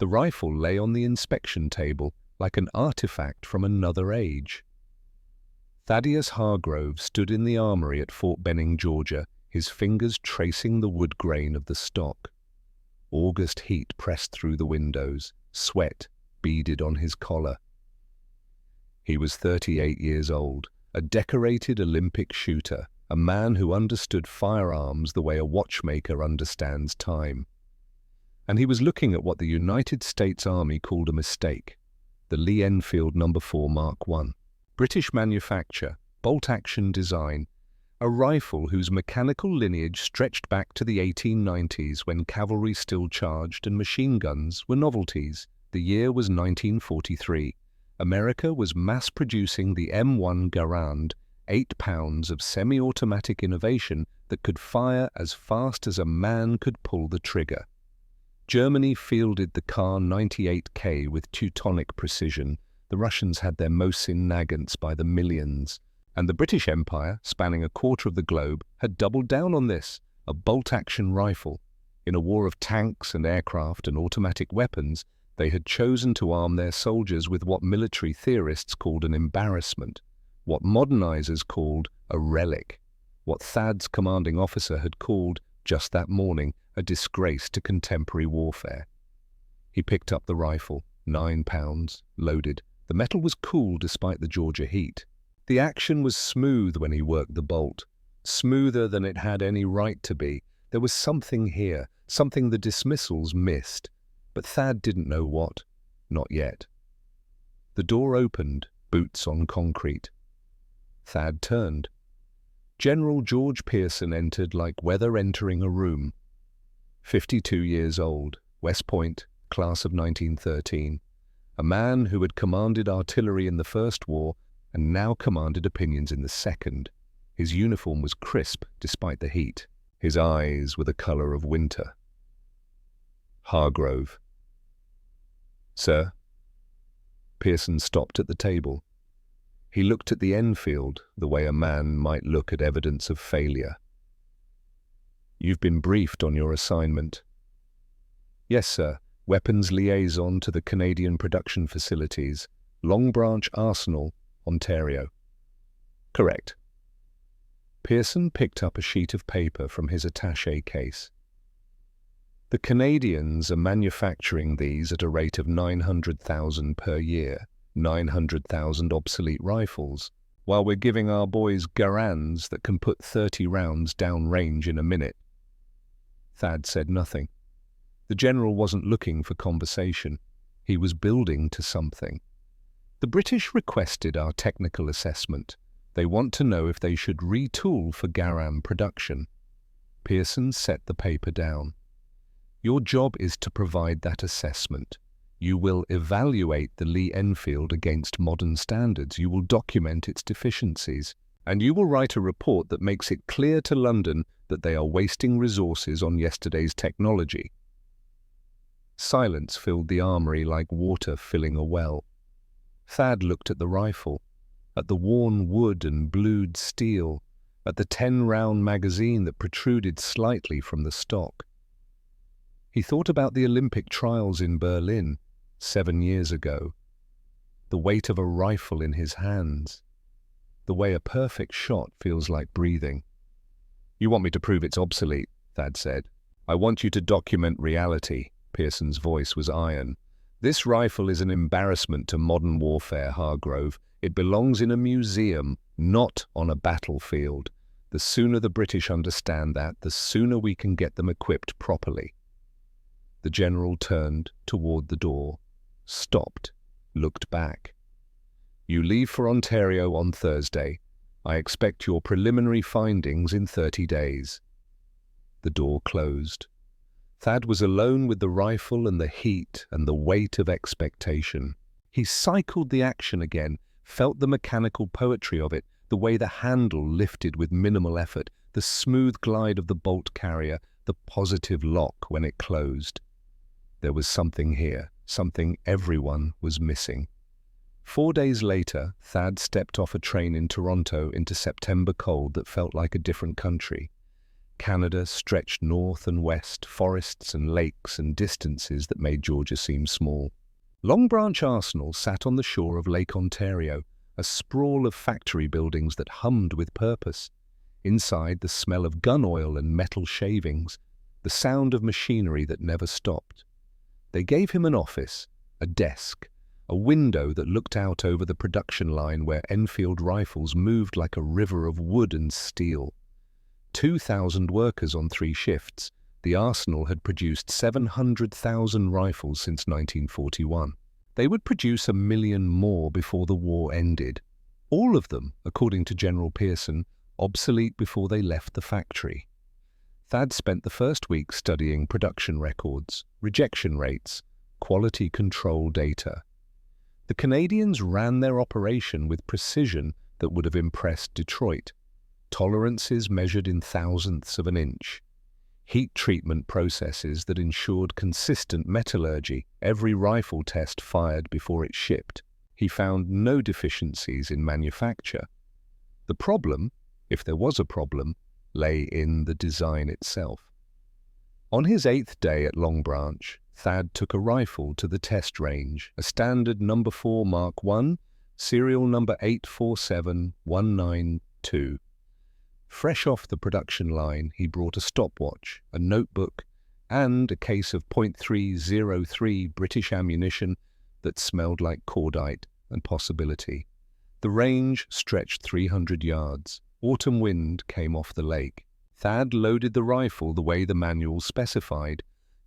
The rifle lay on the inspection table like an artifact from another age. Thaddeus Hargrove stood in the armory at Fort Benning, Georgia, his fingers tracing the wood grain of the stock. August heat pressed through the windows, sweat beaded on his collar. He was 38 years old, a decorated Olympic shooter, a man who understood firearms the way a watchmaker understands time. And he was looking at what the United States Army called a mistake, the Lee Enfield No. 4 Mark I. British manufacture, bolt-action design, a rifle whose mechanical lineage stretched back to the 1890s when cavalry still charged and machine guns were novelties. The year was 1943. America was mass-producing the M1 Garand, 8 pounds of semi-automatic innovation that could fire as fast as a man could pull the trigger. Germany fielded the Kar-98K with Teutonic precision. The Russians had their Mosin Nagants by the millions. And the British Empire, spanning a quarter of the globe, had doubled down on this, a bolt-action rifle. In a war of tanks and aircraft and automatic weapons, they had chosen to arm their soldiers with what military theorists called an embarrassment, what modernizers called a relic, what Thad's commanding officer had called, just that morning, a disgrace to contemporary warfare. He picked up the rifle, 9 pounds, loaded. The metal was cool despite the Georgia heat. The action was smooth when he worked the bolt, smoother than it had any right to be. There was something here, something the dismissals missed, but Thad didn't know what. Not yet. The door opened, boots on concrete. Thad turned. General George Pearson entered like weather entering a room. 52 years old, West Point, class of 1913. A man who had commanded artillery in the First War and now commanded opinions in the Second. His uniform was crisp despite the heat. His eyes were the color of winter. Hargrove. Sir? Pearson stopped at the table. He looked at the Enfield the way a man might look at evidence of failure. You've been briefed on your assignment. Yes, sir. Weapons liaison to the Canadian production facilities, Long Branch Arsenal, Ontario. Correct. Pearson picked up a sheet of paper from his attaché case. The Canadians are manufacturing these at a rate of 900,000 per year, 900,000 obsolete rifles, while we're giving our boys Garands that can put 30 rounds down range in a minute. Thad said nothing. The general wasn't looking for conversation. He was building to something. The British requested our technical assessment. They want to know if they should retool for Garand production. Pearson set the paper down. Your job is to provide that assessment. You will evaluate the Lee Enfield against modern standards. You will document its deficiencies. And you will write a report that makes it clear to London that they are wasting resources on yesterday's technology. Silence filled the armory like water filling a well. Thad looked at the rifle, at the worn wood and blued steel, at the 10-round magazine that protruded slightly from the stock. He thought about the Olympic trials in Berlin 7 years ago, the weight of a rifle in his hands, the way a perfect shot feels like breathing. You want me to prove it's obsolete, Thad said. I want you to document reality. Pearson's voice was iron. This rifle is an embarrassment to modern warfare, Hargrove. It belongs in a museum, not on a battlefield. The sooner the British understand that, the sooner we can get them equipped properly. The general turned toward the door, stopped, looked back. You leave for Ontario on Thursday. I expect your preliminary findings in 30 days. The door closed. Thad was alone with the rifle and the heat and the weight of expectation. He cycled the action again, felt the mechanical poetry of it, the way the handle lifted with minimal effort, the smooth glide of the bolt carrier, the positive lock when it closed. There was something here, something everyone was missing. 4 days later, Thad stepped off a train in Toronto into September cold that felt like a different country. Canada stretched north and west, forests and lakes and distances that made Georgia seem small. Long Branch Arsenal sat on the shore of Lake Ontario, a sprawl of factory buildings that hummed with purpose. Inside, the smell of gun oil and metal shavings, the sound of machinery that never stopped. They gave him an office, a desk, a window that looked out over the production line where Enfield rifles moved like a river of wood and steel. 2,000 workers on 3 shifts, the arsenal had produced 700,000 rifles since 1941. They would produce 1 million more before the war ended. All of them, according to General Pearson, obsolete before they left the factory. Thad spent the first week studying production records, rejection rates, quality control data. The Canadians ran their operation with precision that would have impressed Detroit. Tolerances measured in thousandths of an inch. Heat treatment processes that ensured consistent metallurgy, every rifle test fired before it shipped. He found no deficiencies in manufacture. The problem, if there was a problem, lay in the design itself. On his 8th day at Long Branch, Thad took a rifle to the test range, a standard No. 4 Mark I, serial number 847192. Fresh off the production line, he brought a stopwatch, a notebook, and a case of .303 British ammunition that smelled like cordite and possibility. The range stretched 300 yards. Autumn wind came off the lake. Thad loaded the rifle the way the manual specified.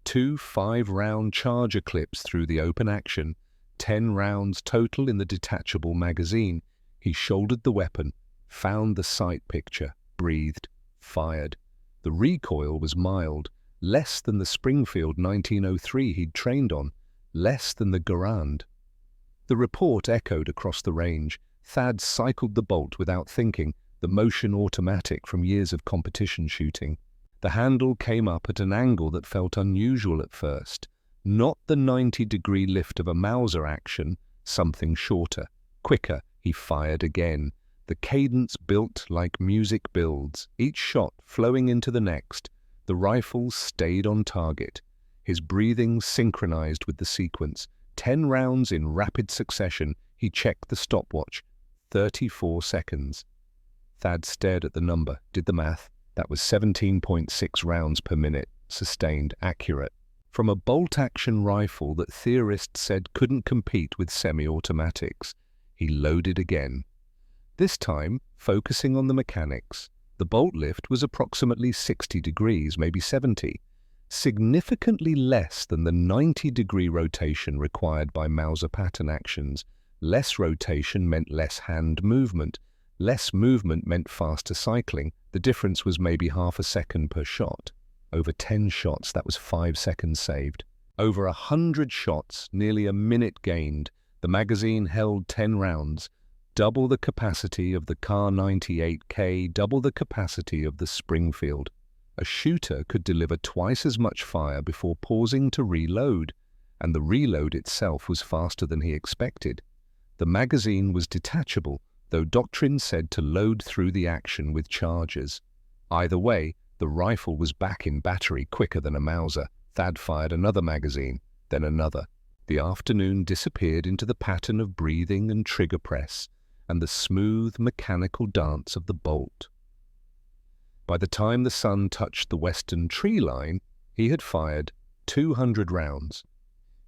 2 5-round charger clips through the open action, 10 rounds total in the detachable magazine. He shouldered the weapon, found the sight picture, breathed, fired. The recoil was mild, less than the Springfield 1903 he'd trained on, less than the Garand. The report echoed across the range. Thad cycled the bolt without thinking, the motion automatic from years of competition shooting. The handle came up at an angle that felt unusual at first. Not the 90-degree lift of a Mauser action, something shorter. Quicker, he fired again. The cadence built like music builds, each shot flowing into the next. The rifle stayed on target. His breathing synchronized with the sequence. 10 rounds in rapid succession. He checked the stopwatch. 34 seconds. Thad stared at the number, did the math. That was 17.6 rounds per minute, sustained, accurate. From a bolt-action rifle that theorists said couldn't compete with semi-automatics. He loaded again. This time, focusing on the mechanics. The bolt lift was approximately 60 degrees, maybe 70, significantly less than the 90-degree rotation required by Mauser pattern actions. Less rotation meant less hand movement. Less movement meant faster cycling. The difference was maybe half a second per shot. Over 10 shots, that was 5 seconds saved. Over 100 shots, nearly a minute gained. The magazine held 10 rounds. Double the capacity of the Car 98K, double the capacity of the Springfield. A shooter could deliver twice as much fire before pausing to reload, and the reload itself was faster than he expected. The magazine was detachable, though doctrine said to load through the action with charges. Either way, the rifle was back in battery quicker than a Mauser. Thad fired another magazine, then another. The afternoon disappeared into the pattern of breathing and trigger press, and the smooth mechanical dance of the bolt. By the time the sun touched the western tree line, he had fired 200 rounds.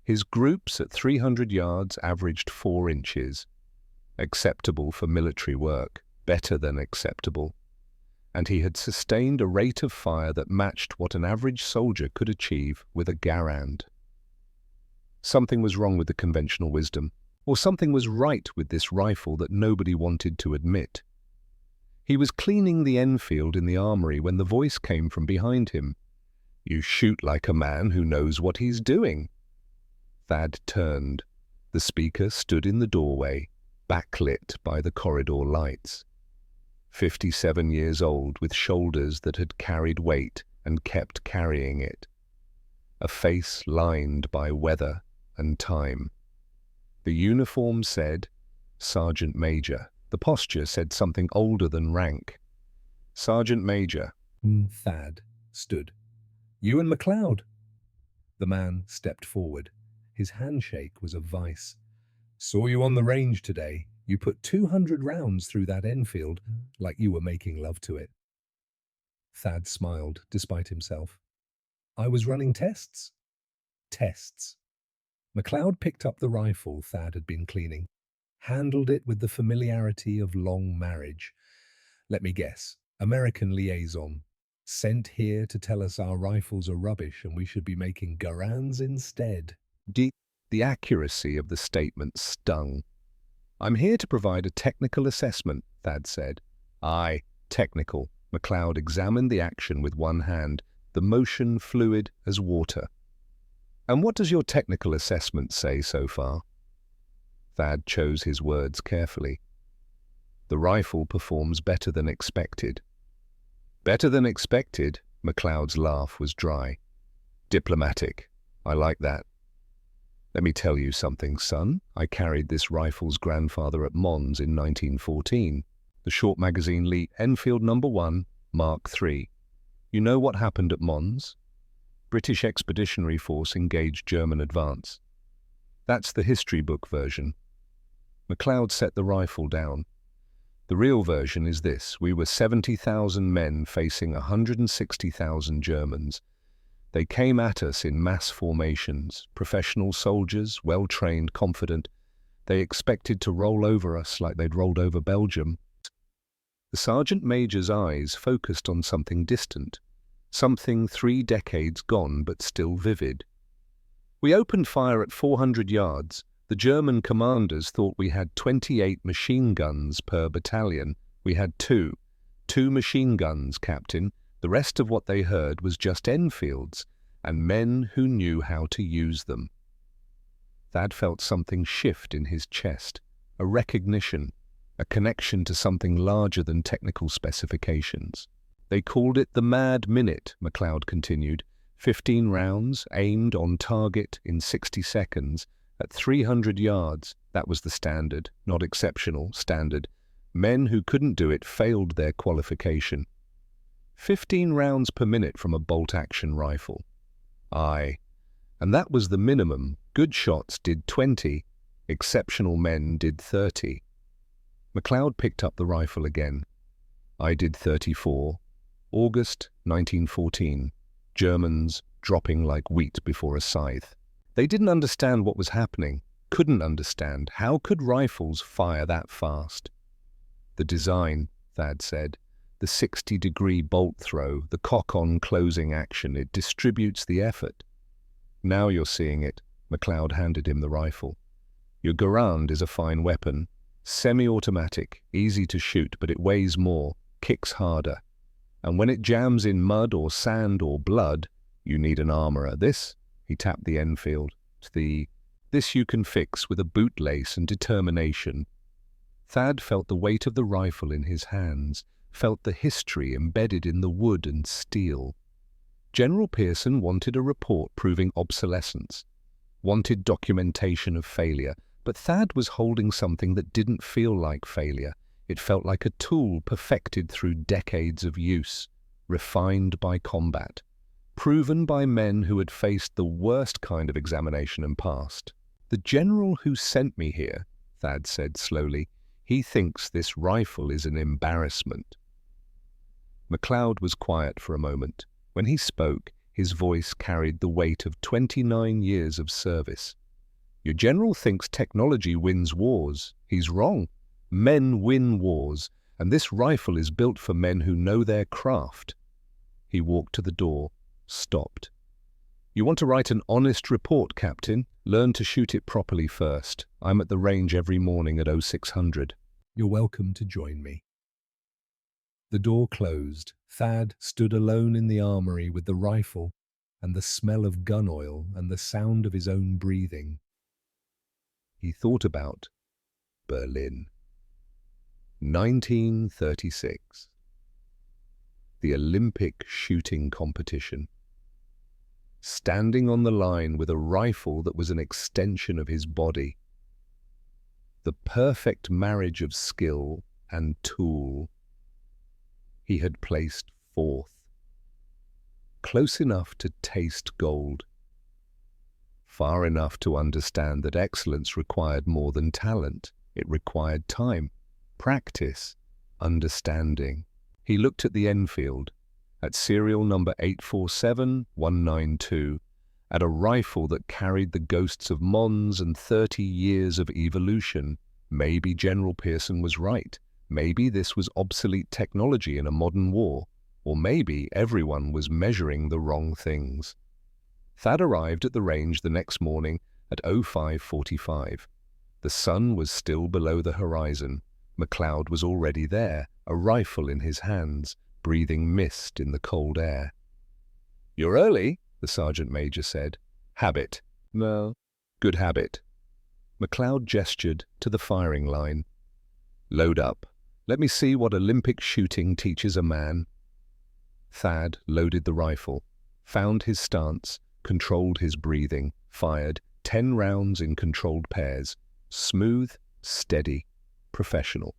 His groups at 300 yards averaged 4 inches. Acceptable for military work, better than acceptable. And he had sustained a rate of fire that matched what an average soldier could achieve with a Garand. Something was wrong with the conventional wisdom, or something was right with this rifle that nobody wanted to admit. He was cleaning the Enfield in the armory when the voice came from behind him. "You shoot like a man who knows what he's doing." Thad turned. The speaker stood in the doorway, backlit by the corridor lights. 57 years old, with shoulders that had carried weight and kept carrying it. A face lined by weather and time. The uniform said, Sergeant Major. The posture said something older than rank. "Sergeant Major, Thad stood. "You and McLeod." The man stepped forward. His handshake was a vice. "Saw you on the range today. You put 200 rounds through that Enfield, like you were making love to it." Thad smiled, despite himself. "I was running tests." Tests. McLeod picked up the rifle Thad had been cleaning, handled it with the familiarity of long marriage. "Let me guess. American liaison. Sent here to tell us our rifles are rubbish and we should be making Garans instead." The accuracy of the statement stung. "I'm here to provide a technical assessment," Thad said. "Aye, technical." McLeod examined the action with one hand, the motion fluid as water. "And what does your technical assessment say so far?" Thad chose his words carefully. "The rifle performs better than expected." "Better than expected?" McLeod's laugh was dry. "Diplomatic. I like that. Let me tell you something, son. I carried this rifle's grandfather at Mons in 1914. The short magazine Lee Enfield No. 1, Mark III. You know what happened at Mons? British Expeditionary Force engaged German advance. That's the history book version." McLeod set the rifle down. "The real version is this. We were 70,000 men facing 160,000 Germans. They came at us in mass formations, professional soldiers, well-trained, confident. They expected to roll over us like they'd rolled over Belgium." The sergeant major's eyes focused on something distant, something 3 decades gone but still vivid. "We opened fire at 400 yards. The German commanders thought we had 28 machine guns per battalion. We had two machine guns, Captain. The rest of what they heard was just Enfields, and men who knew how to use them." Thad felt something shift in his chest, a recognition, a connection to something larger than technical specifications. "They called it the Mad Minute," McLeod continued. 15 rounds, aimed on target in 60 seconds, at 300 yards. That was the standard, not exceptional, standard. Men who couldn't do it failed their qualification. 15 rounds per minute from a bolt-action rifle. Aye, and that was the minimum. Good shots did 20, exceptional men did 30. McLeod picked up the rifle again. "I did 34. August 1914. Germans dropping like wheat before a scythe. They didn't understand what was happening, couldn't understand. How could rifles fire that fast?" "The design," Thad said. "The 60-degree bolt throw, the cock-on closing action, it distributes the effort." "Now you're seeing it." McLeod handed him the rifle. "Your Garand is a fine weapon. Semi-automatic, easy to shoot, but it weighs more, kicks harder. And when it jams in mud or sand or blood, you need an armorer. This," he tapped the Enfield, "this you can fix with a bootlace and determination." Thad felt the weight of the rifle in his hands, felt the history embedded in the wood and steel. General Pearson wanted a report proving obsolescence, wanted documentation of failure, but Thad was holding something that didn't feel like failure. It felt like a tool perfected through decades of use, refined by combat, proven by men who had faced the worst kind of examination and passed. "The general who sent me here," Thad said slowly, "he thinks this rifle is an embarrassment." McLeod was quiet for a moment. When he spoke, his voice carried the weight of 29 years of service. "Your general thinks technology wins wars. He's wrong. Men win wars, and this rifle is built for men who know their craft." He walked to the door, stopped. "You want to write an honest report, Captain? Learn to shoot it properly first. I'm at the range every morning at 0600. You're welcome to join me." The door closed. Thad stood alone in the armory with the rifle and the smell of gun oil and the sound of his own breathing. He thought about Berlin. 1936. The Olympic shooting competition. Standing on the line with a rifle that was an extension of his body. The perfect marriage of skill and tool. He had placed 4th. close enough to taste gold, far enough to understand that excellence required more than talent. It required time, practice, understanding. He looked at the Enfield, at serial number 847192, at a rifle that carried the ghosts of Mons and 30 years of evolution. Maybe General Pearson was right. Maybe this was obsolete technology in a modern war. Or maybe everyone was measuring the wrong things. Thad arrived at the range the next morning at 05:45. The sun was still below the horizon. McLeod was already there, a rifle in his hands, breathing mist in the cold air. "You're early," the sergeant major said. "Habit." "No." "Good habit." McLeod gestured to the firing line. "Load up. Let me see what Olympic shooting teaches a man." Thad loaded the rifle, found his stance, controlled his breathing, fired 10 rounds in controlled pairs. Smooth, steady, professional.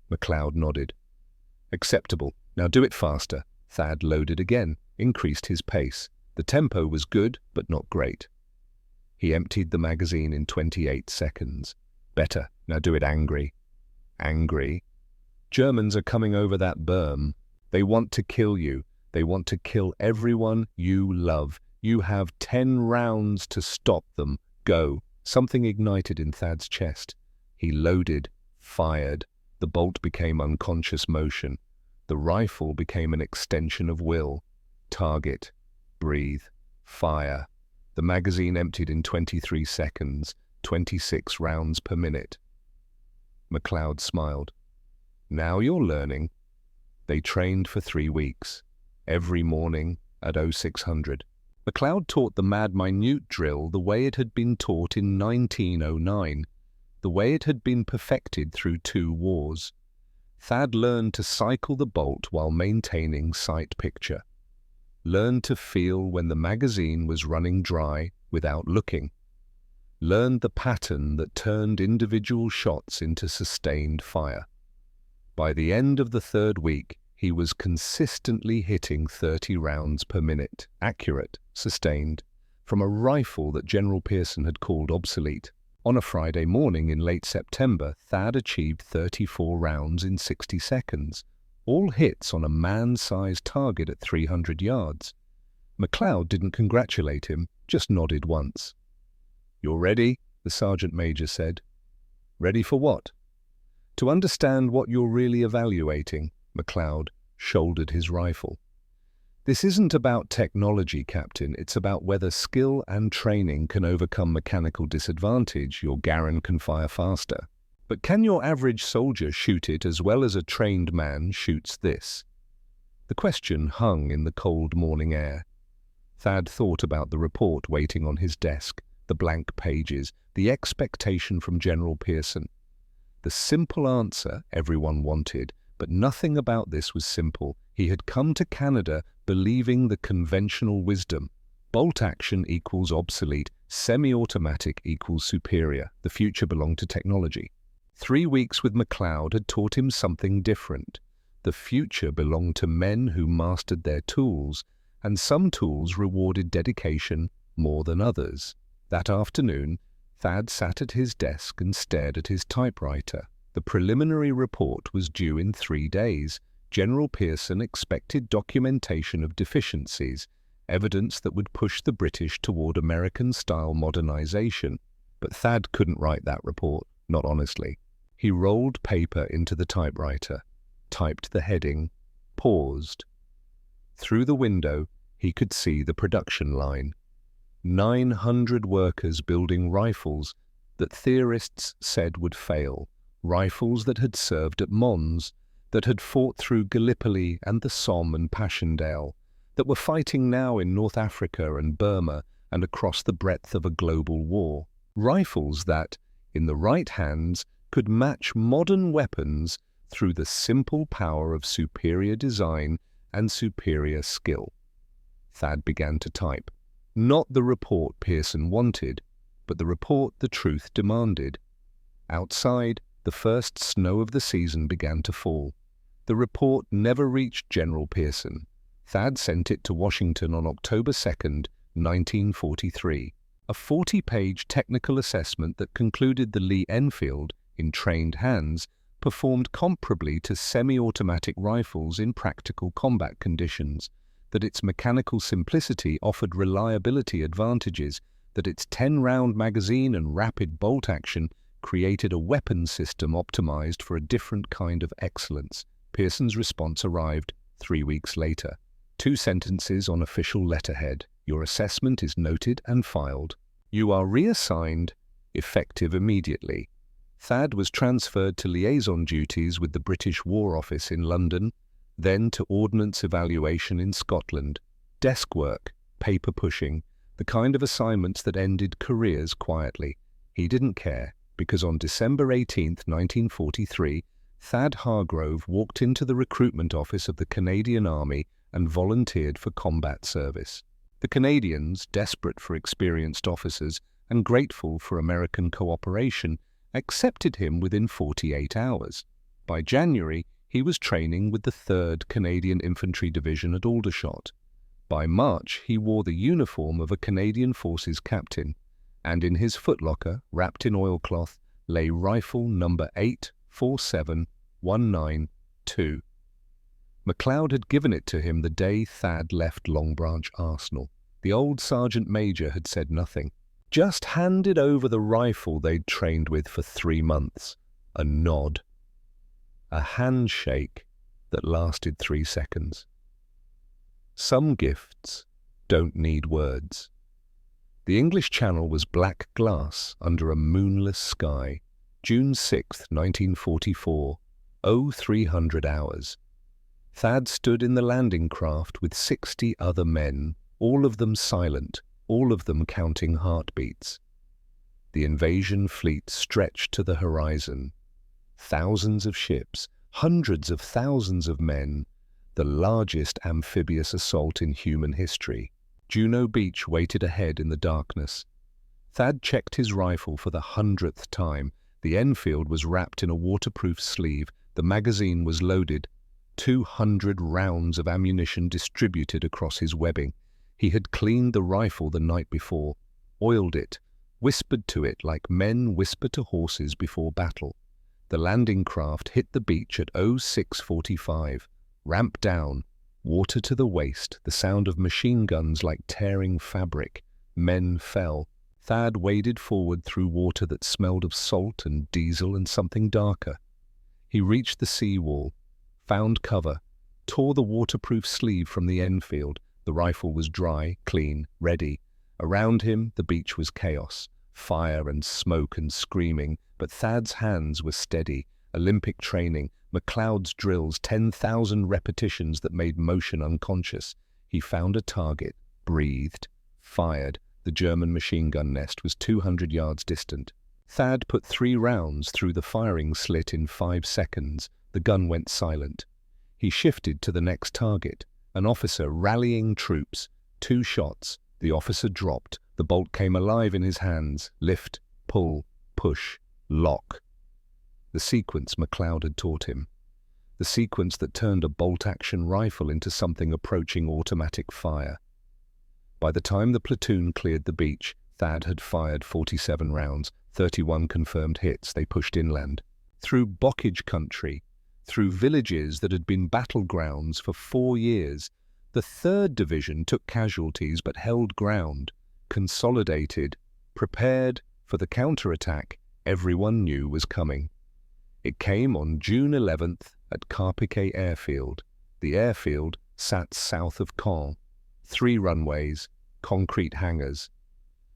McLeod nodded. "Acceptable. Now do it faster." Thad loaded again, increased his pace. The tempo was good, but not great. He emptied the magazine in 28 seconds. "Better. Now do it angry." "Angry?" "Germans are coming over that berm. They want to kill you. They want to kill everyone you love. You have 10 rounds to stop them. Go." Something ignited in Thad's chest. He loaded, fired. The bolt became unconscious motion. The rifle became an extension of will. Target, breathe, fire. The magazine emptied in 23 seconds, 26 rounds per minute. McLeod smiled. "Now you're learning." They trained for 3 weeks, every morning at 0600. McLeod taught the mad minute drill the way it had been taught in 1909, the way it had been perfected through 2 wars. Thad learned to cycle the bolt while maintaining sight picture. Learned to feel when the magazine was running dry without looking. Learned the pattern that turned individual shots into sustained fire. By the end of the 3rd week, he was consistently hitting 30 rounds per minute, accurate, sustained, from a rifle that General Pearson had called obsolete. On a Friday morning in late September, Thad achieved 34 rounds in 60 seconds, all hits on a man-sized target at 300 yards. McLeod didn't congratulate him, just nodded once. "You're ready?" the sergeant major said. "Ready for what?" "To understand what you're really evaluating." McLeod shouldered his rifle. "This isn't about technology, Captain. It's about whether skill and training can overcome mechanical disadvantage. Your Garand can fire faster. But can your average soldier shoot it as well as a trained man shoots this?" The question hung in the cold morning air. Thad thought about the report waiting on his desk, the blank pages, the expectation from General Pearson. The simple answer everyone wanted, but nothing about this was simple. He had come to Canada believing the conventional wisdom. Bolt action equals obsolete, semi-automatic equals superior. The future belonged to technology. 3 weeks with McLeod had taught him something different. The future belonged to men who mastered their tools, and some tools rewarded dedication more than others. That afternoon, Thad sat at his desk and stared at his typewriter. The preliminary report was due in 3 days. General Pearson expected documentation of deficiencies, evidence that would push the British toward American-style modernization. But Thad couldn't write that report, not honestly. He rolled paper into the typewriter, typed the heading, paused. Through the window, he could see the production line. 900 workers building rifles that theorists said would fail, rifles that had served at Mons, that had fought through Gallipoli and the Somme and Passchendaele, that were fighting now in North Africa and Burma and across the breadth of a global war. Rifles that, in the right hands, could match modern weapons through the simple power of superior design and superior skill. Thad began to type. Not the report Pearson wanted, but the report the truth demanded. Outside, the first snow of the season began to fall. The report never reached General Pearson. Thad sent it to Washington on October 2nd, 1943, a 40-page technical assessment that concluded the Lee Enfield, in trained hands, performed comparably to semi-automatic rifles in practical combat conditions, that its mechanical simplicity offered reliability advantages, that its 10-round magazine and rapid bolt action created a weapon system optimized for a different kind of excellence. Pearson's response arrived 3 weeks later. 2 sentences on official letterhead. Your assessment is noted and filed. You are reassigned, effective immediately. Thad was transferred to liaison duties with the British War Office in London, then to ordnance evaluation in Scotland. Desk work, paper pushing, the kind of assignments that ended careers quietly. He didn't care, because on December 18, 1943, Thad Hargrove walked into the recruitment office of the Canadian Army and volunteered for combat service. The Canadians, desperate for experienced officers and grateful for American cooperation, accepted him within 48 hours. By January, he was training with the 3rd Canadian Infantry Division at Aldershot. By March, he wore the uniform of a Canadian Forces captain, and in his footlocker, wrapped in oilcloth, lay rifle number 847192. MacLeod had given it to him the day Thad left Long Branch Arsenal. The old sergeant major had said nothing, just handed over the rifle they'd trained with for 3 months. A nod. A handshake that lasted 3 seconds. Some gifts don't need words. The English Channel was black glass under a moonless sky. June 6, 1944, 0300 hours. Thad stood in the landing craft with 60 other men, all of them silent, all of them counting heartbeats. The invasion fleet stretched to the horizon. Thousands of ships, hundreds of thousands of men, the largest amphibious assault in human history. Juno Beach waited ahead in the darkness. Thad checked his rifle for the 100th time. The Enfield was wrapped in a waterproof sleeve. The magazine was loaded. 200 rounds of ammunition distributed across his webbing. He had cleaned the rifle the night before, oiled it, whispered to it like men whisper to horses before battle. The landing craft hit the beach at 06:45. Ramp down, water to the waist, the sound of machine guns like tearing fabric. Men fell. Thad waded forward through water that smelled of salt and diesel and something darker. He reached the seawall, found cover, tore the waterproof sleeve from the Enfield. The rifle was dry, clean, ready. Around him, the beach was chaos, fire and smoke and screaming, but Thad's hands were steady. Olympic training, MacLeod's drills, 10,000 repetitions that made motion unconscious. He found a target, breathed, fired. The German machine gun nest was 200 yards distant. Thad put 3 rounds through the firing slit in 5 seconds. The gun went silent. He shifted to the next target, an officer rallying troops. 2 shots. The officer dropped. The bolt came alive in his hands. Lift, pull, push, lock. The sequence MacLeod had taught him. The sequence that turned a bolt-action rifle into something approaching automatic fire. By the time the platoon cleared the beach, Thad had fired 47 rounds, 31 confirmed hits. They pushed inland, through bocage country, through villages that had been battlegrounds for 4 years. The 3rd Division took casualties but held ground, consolidated, prepared for the counterattack everyone knew was coming. It came on June 11th at Carpiquet Airfield. The airfield sat south of Caen. 3 runways, concrete hangars.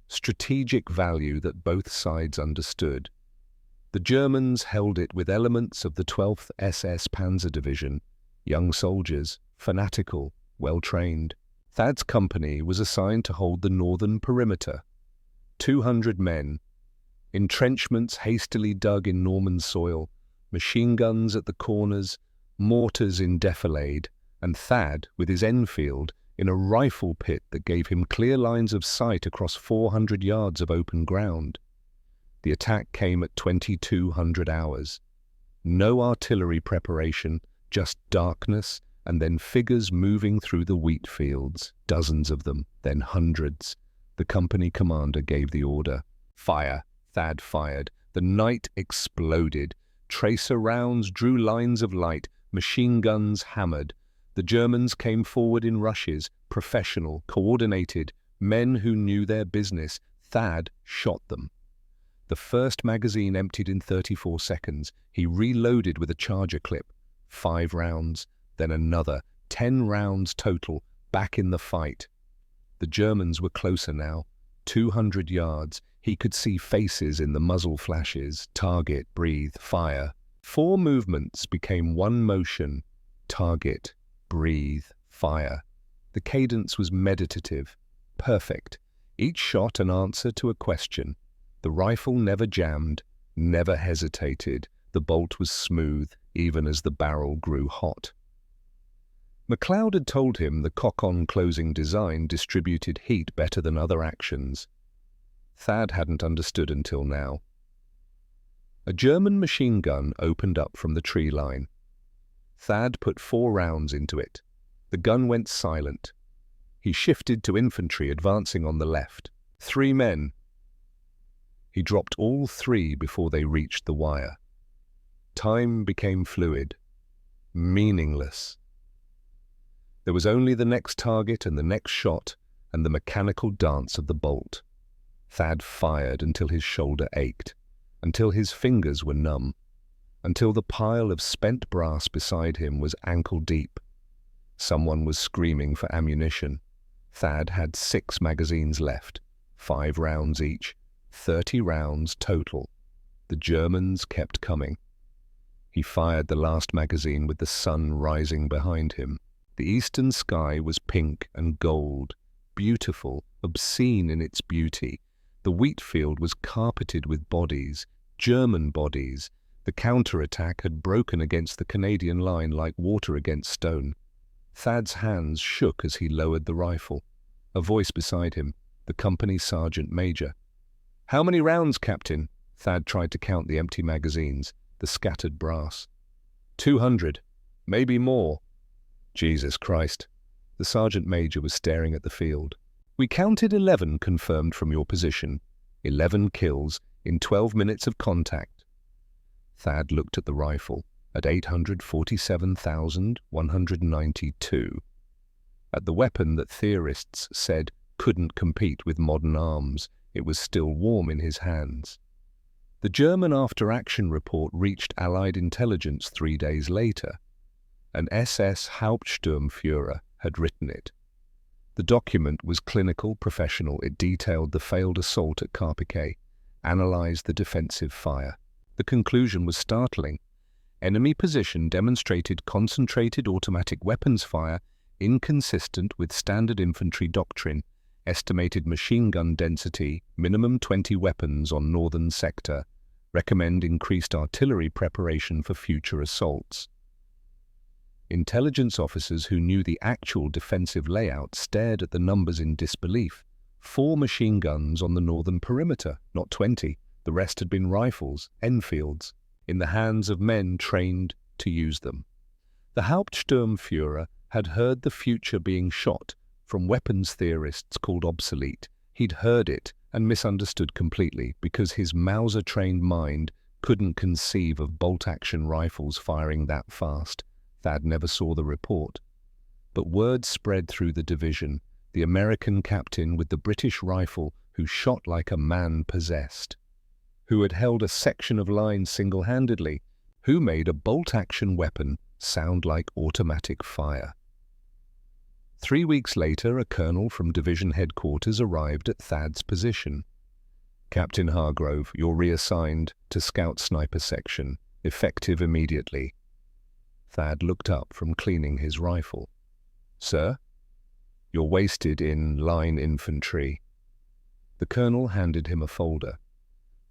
Strategic value that both sides understood. The Germans held it with elements of the 12th SS Panzer Division, young soldiers, fanatical, well-trained. Thad's company was assigned to hold the northern perimeter. 200 men, entrenchments hastily dug in Norman soil, machine guns at the corners, mortars in defilade, and Thad, with his Enfield, in a rifle pit that gave him clear lines of sight across 400 yards of open ground. The attack came at 2200 hours. No artillery preparation, just darkness and then figures moving through the wheat fields, dozens of them, then hundreds. The company commander gave the order. Fire. Thad fired. The night exploded. Tracer rounds drew lines of light. Machine guns hammered. The Germans came forward in rushes, professional, coordinated, men who knew their business. Thad shot them. The first magazine emptied in 34 seconds. He reloaded with a charger clip. 5 rounds, then another. 10 rounds total, back in the fight. The Germans were closer now. 200 yards. He could see faces in the muzzle flashes. Target, breathe, fire. 4 movements became one motion. Target, breathe, fire. The cadence was meditative, perfect. Each shot an answer to a question. The rifle never jammed, never hesitated. The bolt was smooth, even as the barrel grew hot. MacLeod had told him the cock-on closing design distributed heat better than other actions. Thad hadn't understood until now. A German machine gun opened up from the tree line. Thad put 4 rounds into it. The gun went silent. He shifted to infantry advancing on the left. 3 men. He dropped all 3 before they reached the wire. Time became fluid, meaningless. There was only the next target and the next shot and the mechanical dance of the bolt. Thad fired until his shoulder ached, until his fingers were numb, until the pile of spent brass beside him was ankle-deep. Someone was screaming for ammunition. Thad had 6 magazines left, 5 rounds each, 30 rounds total. The Germans kept coming. He fired the last magazine with the sun rising behind him. The eastern sky was pink and gold, beautiful, obscene in its beauty. The wheat field was carpeted with bodies, German bodies. The counterattack had broken against the Canadian line like water against stone. Thad's hands shook as he lowered the rifle. A voice beside him, the company sergeant major. "How many rounds, Captain?" Thad tried to count the empty magazines, the scattered brass. 200, maybe more. Jesus Christ. The sergeant major was staring at the field. "We counted 11 confirmed from your position. 11 kills in 12 minutes of contact." Thad looked at the rifle, at 847,192. At the weapon that theorists said couldn't compete with modern arms. It was still warm in his hands. The German after-action report reached Allied intelligence 3 days later. An SS Hauptsturmführer had written it. The document was clinical, professional. It detailed the failed assault at Carpiquet, analyzed the defensive fire. The conclusion was startling. Enemy position demonstrated concentrated automatic weapons fire inconsistent with standard infantry doctrine. Estimated machine gun density, minimum 20 weapons on northern sector. Recommend increased artillery preparation for future assaults. Intelligence officers who knew the actual defensive layout stared at the numbers in disbelief. 4 machine guns on the northern perimeter, not 20. The rest had been rifles, Enfields, in the hands of men trained to use them. The Hauptsturmführer had heard the future being shot from weapons theorists called obsolete. He'd heard it and misunderstood completely because his Mauser-trained mind couldn't conceive of bolt-action rifles firing that fast. Thad never saw the report. But word spread through the division. The American captain with the British rifle who shot like a man possessed, who had held a section of line single-handedly, who made a bolt-action weapon sound like automatic fire. 3 weeks later, a colonel from division headquarters arrived at Thad's position. "Captain Hargrove, you're reassigned to Scout Sniper Section, effective immediately." Thad looked up from cleaning his rifle. "Sir?" "You're wasted in line infantry." The colonel handed him a folder.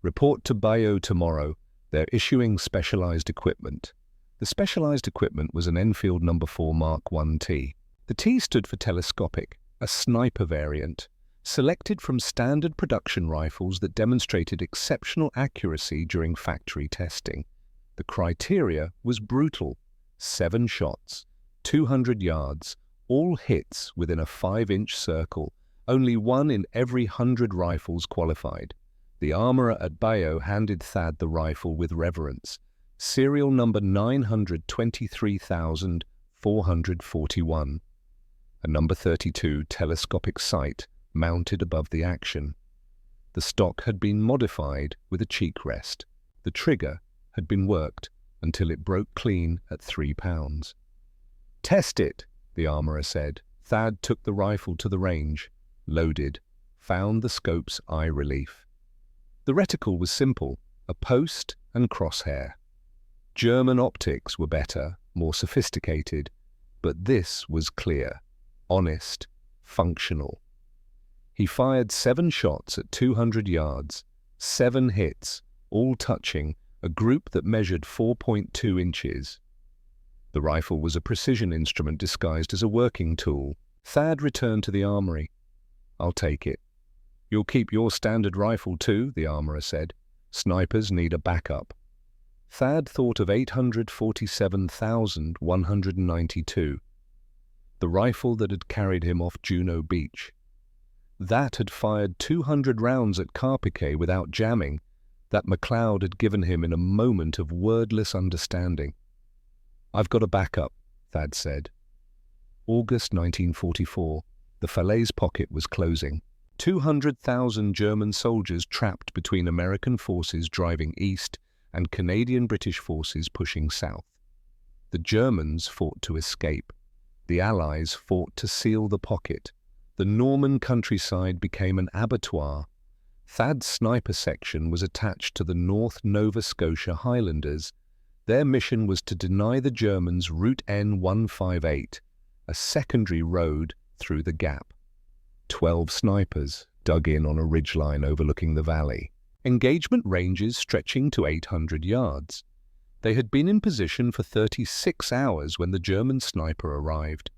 "Report to Bayeux tomorrow. They're issuing specialized equipment." The specialized equipment was an Enfield No. 4 Mark 1T. The T stood for telescopic, a sniper variant, selected from standard production rifles that demonstrated exceptional accuracy during factory testing. The criteria was brutal: 7 shots, 200 yards, all hits within a 5-inch circle. Only 1 in every 100 rifles qualified. The armorer at Bayo handed Thad the rifle with reverence. Serial number 923,441. A number 32 telescopic sight mounted above the action. The stock had been modified with a cheek rest. The trigger had been worked until it broke clean at 3 pounds. "Test it," the armorer said. Thad took the rifle to the range, loaded, found the scope's eye relief. The reticle was simple, a post and crosshair. German optics were better, more sophisticated, but this was clear, honest, functional. He fired 7 shots at 200 yards, 7 hits, all touching a group that measured 4.2 inches. The rifle was a precision instrument disguised as a working tool. Thad returned to the armory. "I'll take it." "You'll keep your standard rifle too," the armorer said. "Snipers need a backup." Thad thought of 847,192. The rifle that had carried him off Juno Beach. That had fired 200 rounds at Carpiquet without jamming, that MacLeod had given him in a moment of wordless understanding. "I've got a backup," Thad said. August 1944. The Falaise pocket was closing. 200,000 German soldiers trapped between American forces driving east and Canadian-British forces pushing south. The Germans fought to escape. The Allies fought to seal the pocket. The Norman countryside became an abattoir. Thad's sniper section was attached to the North Nova Scotia Highlanders. Their mission was to deny the Germans Route N158, a secondary road through the gap. 12 snipers dug in on a ridgeline overlooking the valley, engagement ranges stretching to 800 yards. They had been in position for 36 hours when the German sniper arrived.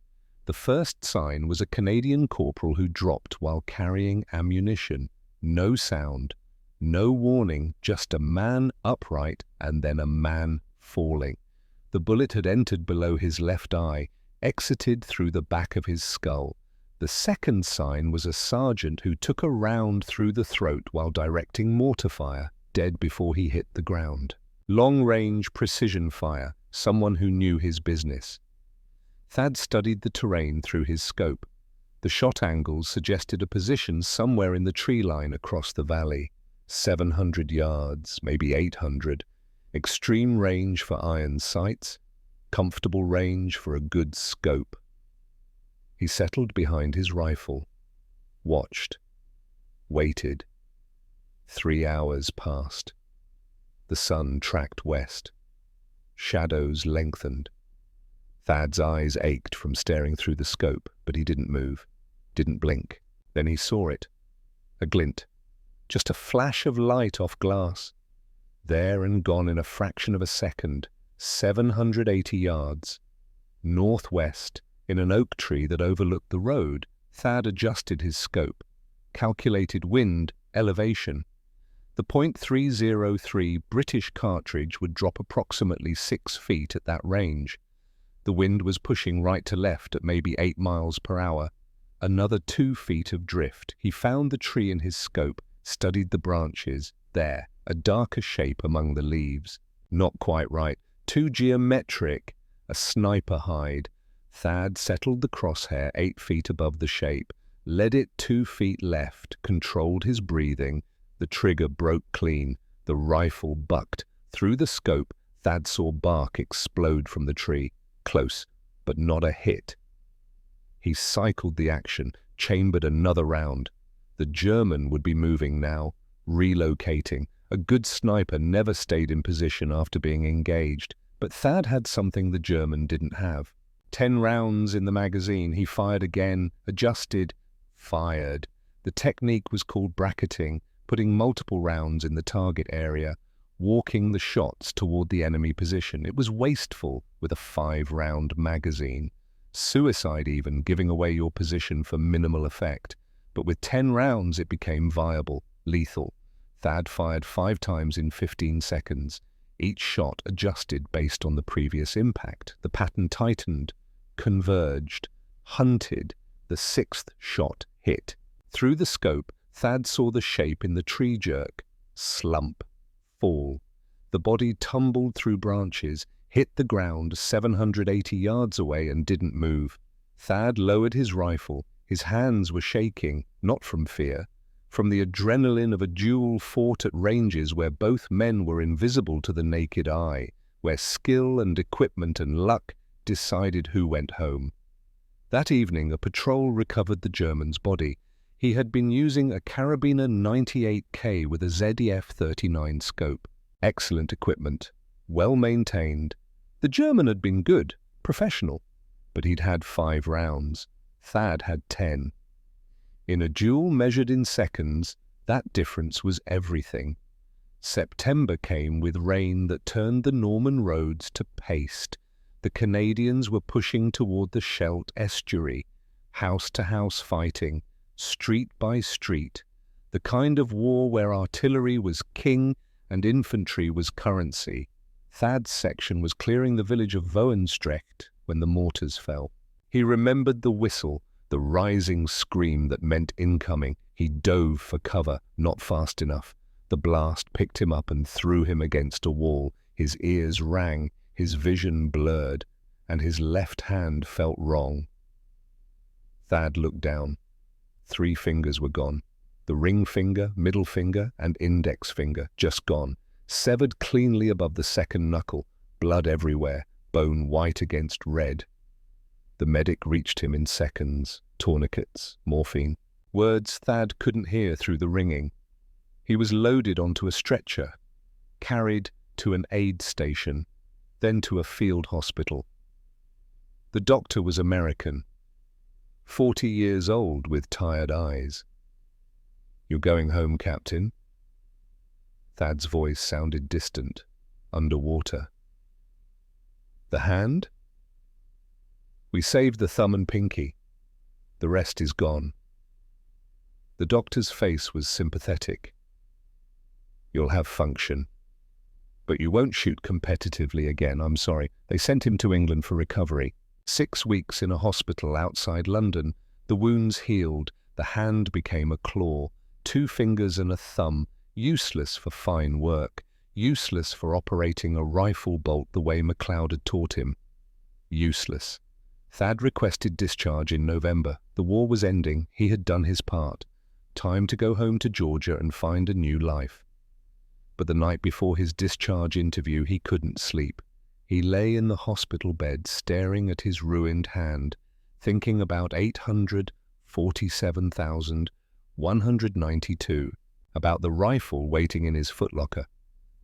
The first sign was a Canadian corporal who dropped while carrying ammunition. No sound, no warning, just a man upright and then a man falling. The bullet had entered below his left eye, exited through the back of his skull. The second sign was a sergeant who took a round through the throat while directing mortar fire, dead before he hit the ground. Long-range precision fire, someone who knew his business. Thad studied the terrain through his scope. The shot angles suggested a position somewhere in the tree line across the valley. 700 yards, maybe 800. Extreme range for iron sights, comfortable range for a good scope. He settled behind his rifle, watched, waited. 3 hours passed. The sun tracked west. Shadows lengthened. Thad's eyes ached from staring through the scope, but he didn't move, didn't blink. Then he saw it. A glint. Just a flash of light off glass. There and gone in a fraction of a second. 780 yards. Northwest, in an oak tree that overlooked the road, Thad adjusted his scope, calculated wind, elevation. The .303 British cartridge would drop approximately 6 feet at that range. The wind was pushing right to left at maybe 8 miles per hour. Another 2 feet of drift. He found the tree in his scope, studied the branches. There, a darker shape among the leaves. Not quite right. Too geometric. A sniper hide. Thad settled the crosshair 8 feet above the shape, led it 2 feet left, controlled his breathing. The trigger broke clean. The rifle bucked. Through the scope, Thad saw bark explode from the tree. Close, but not a hit. He cycled the action, chambered another round. The German would be moving now, relocating. A good sniper never stayed in position after being engaged, but Thad had something the German didn't have. 10 rounds in the magazine. He fired again, adjusted, fired. The technique was called bracketing, putting multiple rounds in the target area, walking the shots toward the enemy position. It was wasteful with a 5-round magazine. Suicide even, giving away your position for minimal effect. But with 10 rounds it became viable, lethal. Thad fired 5 times in 15 seconds. Each shot adjusted based on the previous impact. The pattern tightened. converged, hunted. The sixth shot hit. Through the scope, Thad saw the shape in the tree jerk. Slump. Fall. The body tumbled through branches, hit the ground 780 yards away and didn't move. Thad lowered his rifle. His hands were shaking, not from fear, from the adrenaline of a duel fought at ranges where both men were invisible to the naked eye, where skill and equipment and luck decided who went home. That evening, a patrol recovered the German's body. He had been using a Carabiner 98K with a ZEF-39 scope. Excellent equipment, well maintained. The German had been good, professional, but he'd had 5 rounds. Thad had 10. In a duel measured in seconds, that difference was everything. September came with rain that turned the Norman roads to paste. The Canadians were pushing toward the Scheldt estuary, house-to-house fighting, street by street, the kind of war where artillery was king and infantry was currency. Thad's section was clearing the village of Vohenstrecht when the mortars fell. He remembered the whistle, the rising scream that meant incoming. He dove for cover, not fast enough. The blast picked him up and threw him against a wall. His ears rang, his vision blurred, and his left hand felt wrong. Thad looked down. 3 fingers were gone. The ring finger, middle finger, and index finger, just gone. Severed cleanly above the second knuckle, blood everywhere, bone white against red. The medic reached him in seconds. Tourniquets, morphine. Words Thad couldn't hear through the ringing. He was loaded onto a stretcher, carried to an aid station, then to a field hospital. The doctor was American, 40 years old with tired eyes. "You're going home, Captain?" Thad's voice sounded distant, underwater. "The hand?" "We saved the thumb and pinky. The rest is gone." The doctor's face was sympathetic. "You'll have function. But you won't shoot competitively again, I'm sorry." They sent him to England for recovery. 6 weeks in a hospital outside London. The wounds healed. The hand became a claw. 2 fingers and a thumb. Useless for fine work. Useless for operating a rifle bolt the way MacLeod had taught him. Useless. Thad requested discharge in November. The war was ending. He had done his part. Time to go home to Georgia and find a new life. But the night before his discharge interview, he couldn't sleep. He lay in the hospital bed, staring at his ruined hand, thinking about 847,192, about the rifle waiting in his footlocker,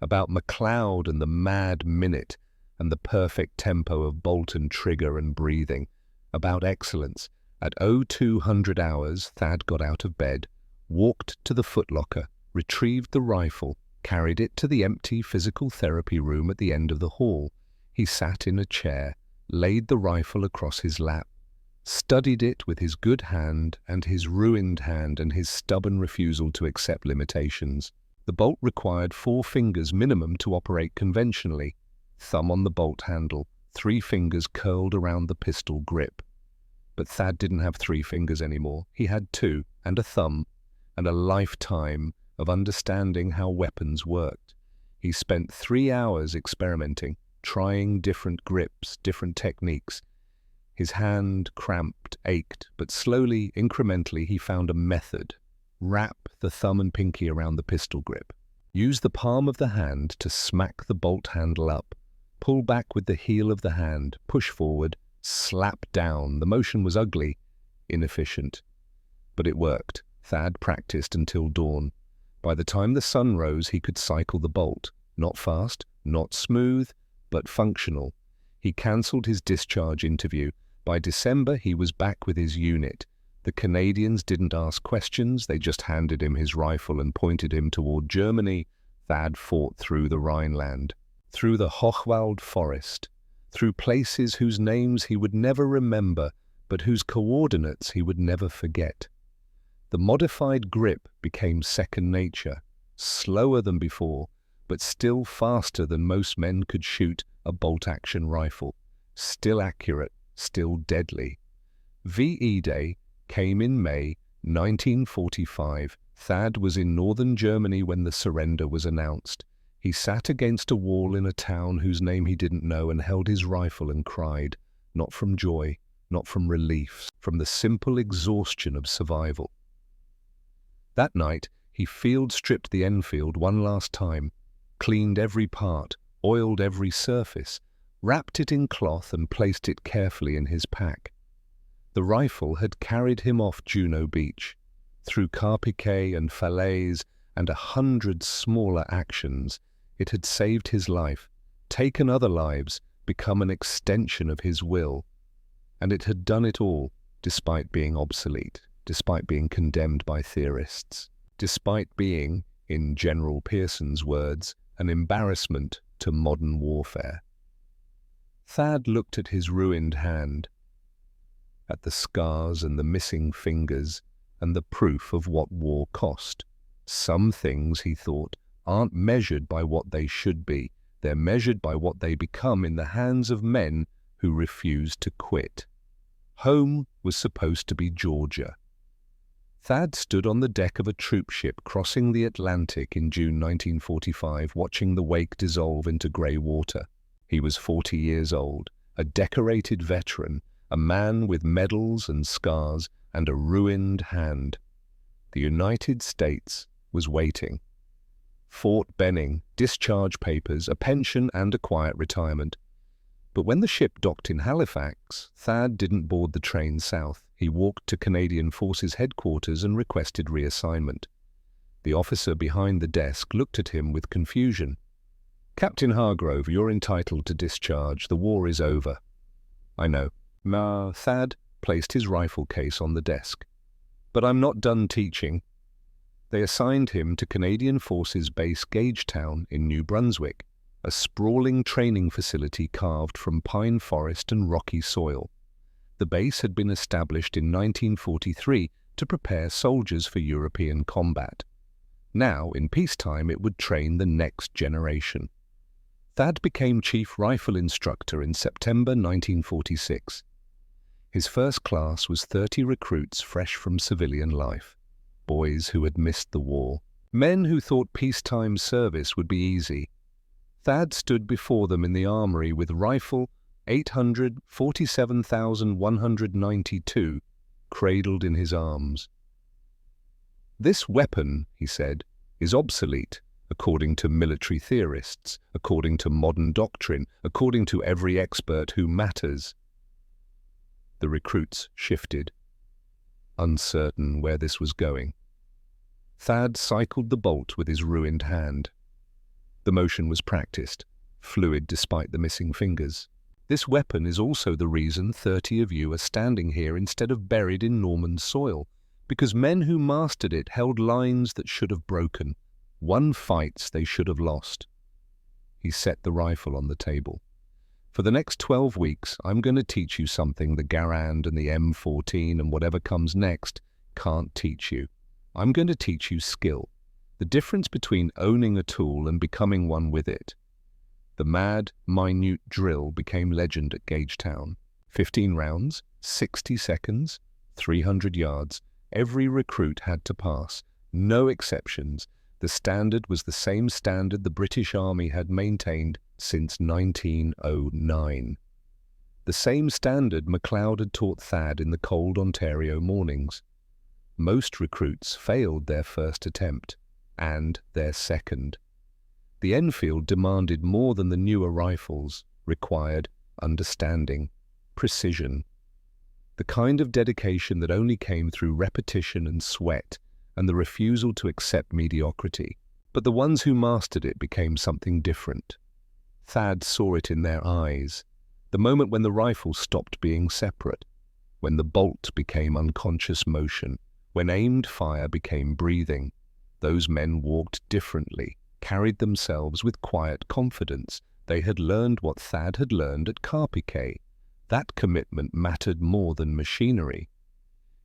about MacLeod and the mad minute and the perfect tempo of bolt and trigger and breathing, about excellence. At 0200 hours, Thad got out of bed, walked to the footlocker, retrieved the rifle, carried it to the empty physical therapy room at the end of the hall. He sat in a chair, laid the rifle across his lap, studied it with his good hand and his ruined hand and his stubborn refusal to accept limitations. The bolt required 4 fingers minimum to operate conventionally. Thumb on the bolt handle, 3 fingers curled around the pistol grip. But Thad didn't have 3 fingers anymore. He had 2, and a thumb, and a lifetime of understanding how weapons worked. He spent 3 hours experimenting, trying different grips, different techniques. His hand cramped, ached, but slowly, incrementally, he found a method. Wrap the thumb and pinky around the pistol grip. Use the palm of the hand to smack the bolt handle up. Pull back with the heel of the hand, push forward, slap down. The motion was ugly, inefficient. But it worked. Thad practiced until dawn. By the time the sun rose, he could cycle the bolt. Not fast, not smooth, but functional. He cancelled his discharge interview. By December, he was back with his unit. The Canadians didn't ask questions. They just handed him his rifle and pointed him toward Germany. Thad fought through the Rhineland, through the Hochwald forest, through places whose names he would never remember, but whose coordinates he would never forget. The modified grip became second nature, slower than before, but still faster than most men could shoot a bolt-action rifle. Still accurate, still deadly. VE Day came in May 1945. Thad was in northern Germany when the surrender was announced. He sat against a wall in a town whose name he didn't know and held his rifle and cried, not from joy, not from relief, from the simple exhaustion of survival. That night, he field-stripped the Enfield one last time, cleaned every part, oiled every surface, wrapped it in cloth and placed it carefully in his pack. The rifle had carried him off Juno Beach, through Carpiquet and Falaise and 100 smaller actions. It had saved his life, taken other lives, become an extension of his will. And it had done it all, despite being obsolete, despite being condemned by theorists, despite being, in General Pearson's words, an embarrassment to modern warfare. Thad looked at his ruined hand, at the scars and the missing fingers, and the proof of what war cost. Some things, he thought, aren't measured by what they should be. They're measured by what they become in the hands of men who refuse to quit. Home was supposed to be Georgia. Thad stood on the deck of a troop ship crossing the Atlantic in June 1945, watching the wake dissolve into grey water. He was 40 years old, a decorated veteran, a man with medals and scars and a ruined hand. The United States was waiting. Fort Benning, discharge papers, a pension and a quiet retirement. But when the ship docked in Halifax, Thad didn't board the train south. He walked to Canadian Forces headquarters and requested reassignment. The officer behind the desk looked at him with confusion. "Captain Hargrove, you're entitled to discharge. The war is over." "I know." Thad placed his rifle case on the desk. "But I'm not done teaching." They assigned him to Canadian Forces Base Gagetown in New Brunswick, a sprawling training facility carved from pine forest and rocky soil. The base had been established in 1943 to prepare soldiers for European combat. Now, in peacetime, it would train the next generation. Thad became chief rifle instructor in September 1946. His first class was 30 recruits fresh from civilian life, boys who had missed the war, men who thought peacetime service would be easy. Thad stood before them in the armory with rifle 847,192 cradled in his arms. "This weapon," he said, "is obsolete, according to military theorists, according to modern doctrine, according to every expert who matters." The recruits shifted, uncertain where this was going. Thad cycled the bolt with his ruined hand. The motion was practiced, fluid despite the missing fingers. "This weapon is also the reason 30 of you are standing here instead of buried in Norman soil, because men who mastered it held lines that should have broken, won fights they should have lost." He set the rifle on the table. "For the next 12 weeks, I'm going to teach you something the Garand and the M14 and whatever comes next can't teach you. I'm going to teach you skill, the difference between owning a tool and becoming one with it." The mad, minute drill became legend at Gagetown. 15 rounds, 60 seconds, 300 yards. Every recruit had to pass. No exceptions. The standard was the same standard the British Army had maintained since 1909. The same standard MacLeod had taught Thad in the cold Ontario mornings. Most recruits failed their first attempt, and their second. The Enfield demanded more than the newer rifles, required understanding, precision, the kind of dedication that only came through repetition and sweat, and the refusal to accept mediocrity. But the ones who mastered it became something different. Thad saw it in their eyes, the moment when the rifle stopped being separate, when the bolt became unconscious motion, when aimed fire became breathing. Those men walked differently, carried themselves with quiet confidence. They had learned what Thad had learned at Carpiquet. That commitment mattered more than machinery.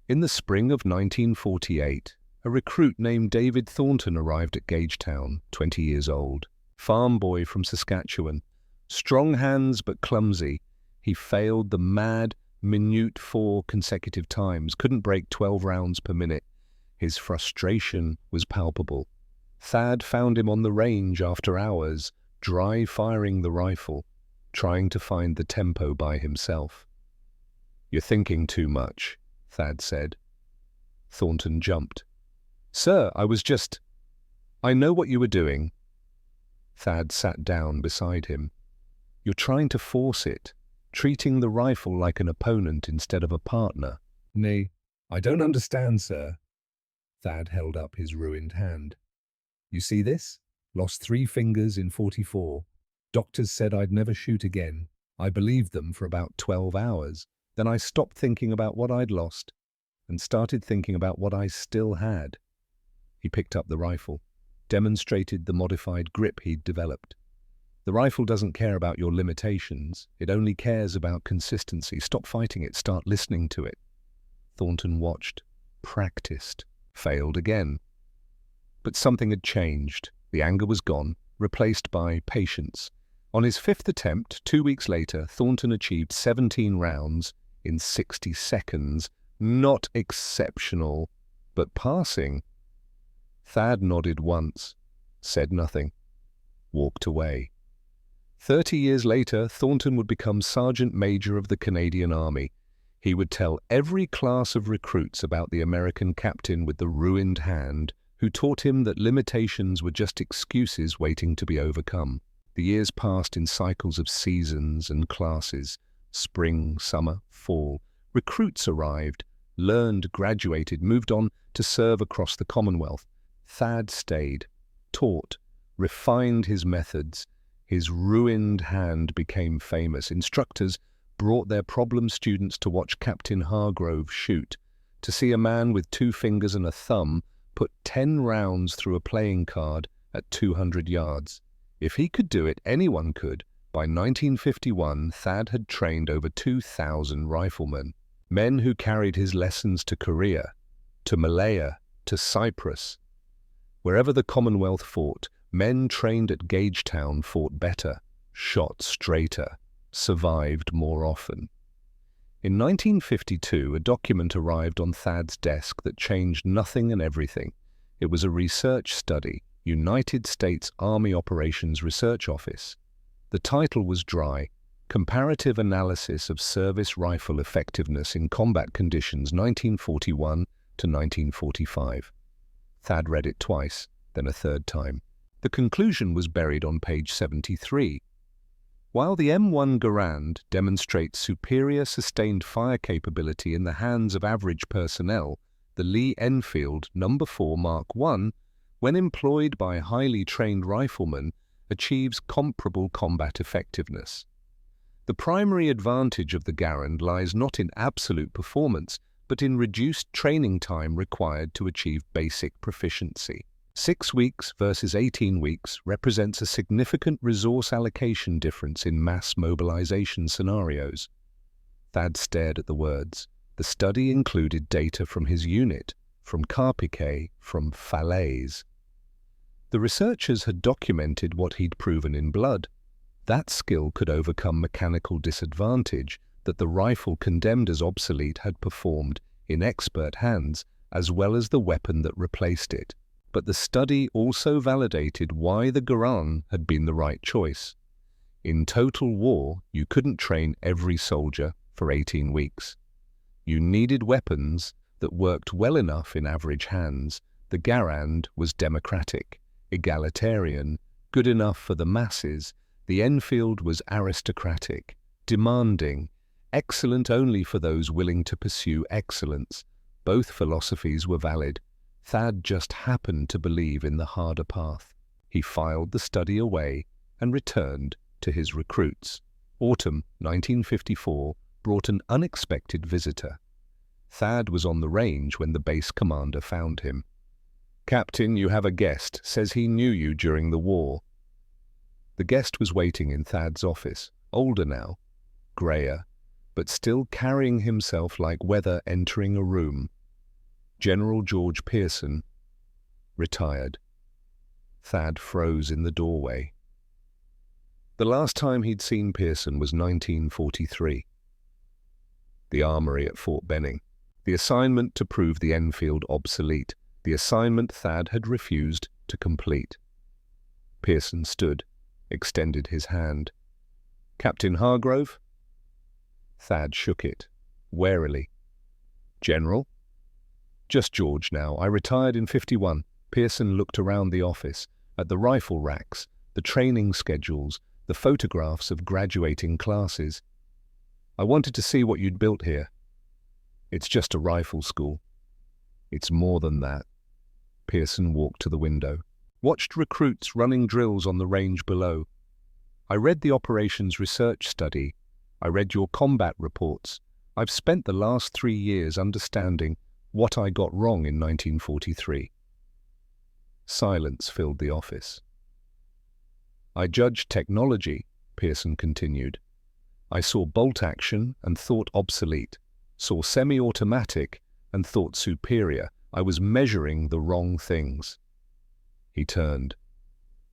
In the spring of 1948, a recruit named David Thornton arrived at Gagetown, 20 years old. Farm boy from Saskatchewan. Strong hands but clumsy, he failed the mad, minute 4 consecutive times, couldn't break 12 rounds per minute. His frustration was palpable. Thad found him on the range after hours, dry firing the rifle, trying to find the tempo by himself. "You're thinking too much," Thad said. Thornton jumped. "Sir, I know what you were doing." Thad sat down beside him. "You're trying to force it, treating the rifle like an opponent instead of a partner." "Nay, I don't understand, sir." Thad held up his ruined hand. "You see this? Lost 3 fingers in 44. Doctors said I'd never shoot again. I believed them for about 12 hours. Then I stopped thinking about what I'd lost and started thinking about what I still had." He picked up the rifle, demonstrated the modified grip he'd developed. "The rifle doesn't care about your limitations. It only cares about consistency. Stop fighting it. Start listening to it." Thornton watched, practiced, failed again. But something had changed. The anger was gone, replaced by patience. On his 5th attempt, 2 weeks later, Thornton achieved 17 rounds in 60 seconds. Not exceptional, but passing. Thad nodded once, said nothing, walked away. 30 years later, Thornton would become Sergeant Major of the Canadian Army. He would tell every class of recruits about the American captain with the ruined hand, who taught him that limitations were just excuses waiting to be overcome. The years passed in cycles of seasons and classes. Spring, summer, fall. Recruits arrived, learned, graduated, moved on to serve across the Commonwealth. Thad stayed, taught, refined his methods. His ruined hand became famous. Instructors brought their problem students to watch Captain Hargrove shoot, to see a man with 2 fingers and a thumb put 10 rounds through a playing card at 200 yards. If he could do it, anyone could. By 1951, Thad had trained over 2,000 riflemen, men who carried his lessons to Korea, to Malaya, to Cyprus. Wherever the Commonwealth fought, men trained at Gagetown fought better, shot straighter, survived more often. In 1952, a document arrived on Thad's desk that changed nothing and everything. It was a research study, United States Army Operations Research Office. The title was dry, Comparative Analysis of Service Rifle Effectiveness in Combat Conditions 1941 to 1945. Thad read it twice, then a third time. The conclusion was buried on page 73. While the M1 Garand demonstrates superior sustained fire capability in the hands of average personnel, the Lee Enfield No. 4 Mark I, when employed by highly trained riflemen, achieves comparable combat effectiveness. The primary advantage of the Garand lies not in absolute performance, but in reduced training time required to achieve basic proficiency. 6 weeks versus 18 weeks represents a significant resource allocation difference in mass mobilization scenarios. Thad stared at the words. The study included data from his unit, from Carpiquet, from Falaise. The researchers had documented what he'd proven in blood. That skill could overcome mechanical disadvantage that the rifle condemned as obsolete had performed in expert hands, as well as the weapon that replaced it. But the study also validated why the Garand had been the right choice. In total war, you couldn't train every soldier for 18 weeks. You needed weapons that worked well enough in average hands. The Garand was democratic, egalitarian, good enough for the masses. The Enfield was aristocratic, demanding, excellent only for those willing to pursue excellence. Both philosophies were valid. Thad just happened to believe in the harder path. He filed the study away and returned to his recruits. Autumn 1954 brought an unexpected visitor. Thad was on the range when the base commander found him. "Captain, you have a guest. Says he knew you during the war." The guest was waiting in Thad's office, older now, grayer, but still carrying himself like weather entering a room. General George Pearson, retired. Thad froze in the doorway. The last time he'd seen Pearson was 1943. The armory at Fort Benning. The assignment to prove the Enfield obsolete. The assignment Thad had refused to complete. Pearson stood, extended his hand. "Captain Hargrove?" Thad shook it, warily. "General?" "Just George now. I retired in '51. Pearson looked around the office, at the rifle racks, the training schedules, the photographs of graduating classes. "I wanted to see what you'd built here." "It's just a rifle school." "It's more than that." Pearson walked to the window, watched recruits running drills on the range below. "I read the operations research study. I read your combat reports. I've spent the last 3 years understanding what I got wrong in 1943. Silence filled the office. "I judged technology," Pearson continued. "I saw bolt action and thought obsolete, saw semi-automatic and thought superior. I was measuring the wrong things." He turned.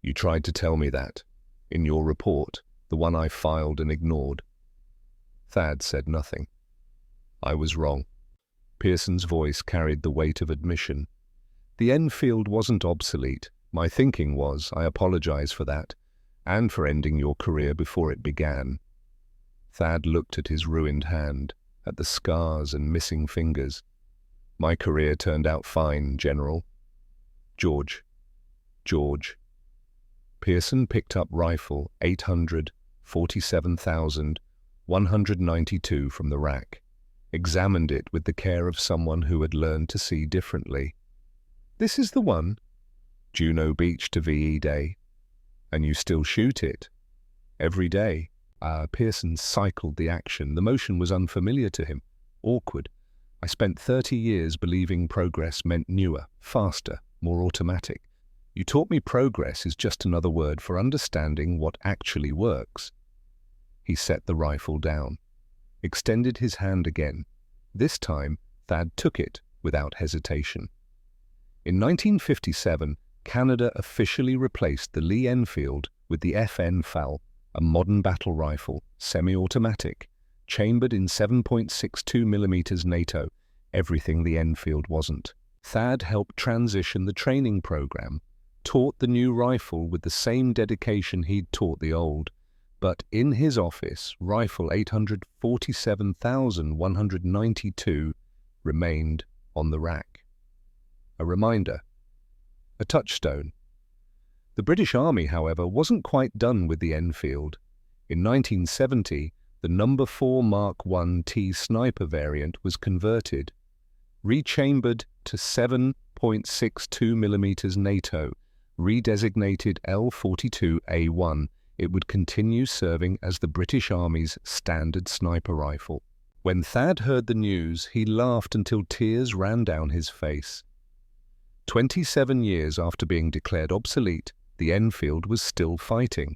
"You tried to tell me that, in your report, the one I filed and ignored." Thad said nothing. "I was wrong." Pearson's voice carried the weight of admission. "The Enfield wasn't obsolete. My thinking was. I apologize for that, and for ending your career before it began." Thad looked at his ruined hand, at the scars and missing fingers. "My career turned out fine, General." George. Pearson picked up rifle 847,192 from the rack, examined it with the care of someone who had learned to see differently. "This is the one?" "Juno Beach to VE Day." "And you still shoot it?" "Every day." Pearson cycled the action. The motion was unfamiliar to him, awkward. "I spent 30 years believing progress meant newer, faster, more automatic. You taught me progress is just another word for understanding what actually works." He set the rifle down, extended his hand again. This time, Thad took it without hesitation. In 1957, Canada officially replaced the Lee Enfield with the FN FAL, a modern battle rifle, semi-automatic, chambered in 7.62 mm NATO, everything the Enfield wasn't. Thad helped transition the training program, taught the new rifle with the same dedication he'd taught the old. But in his office, rifle 847,192 remained on the rack. A reminder, a touchstone. The British Army, however, wasn't quite done with the Enfield. In 1970, the No. 4 Mark I T sniper variant was converted, rechambered to 7.62 mm NATO, redesignated L42A1. It would continue serving as the British Army's standard sniper rifle. When Thad heard the news, he laughed until tears ran down his face. 27 years after being declared obsolete, the Enfield was still fighting.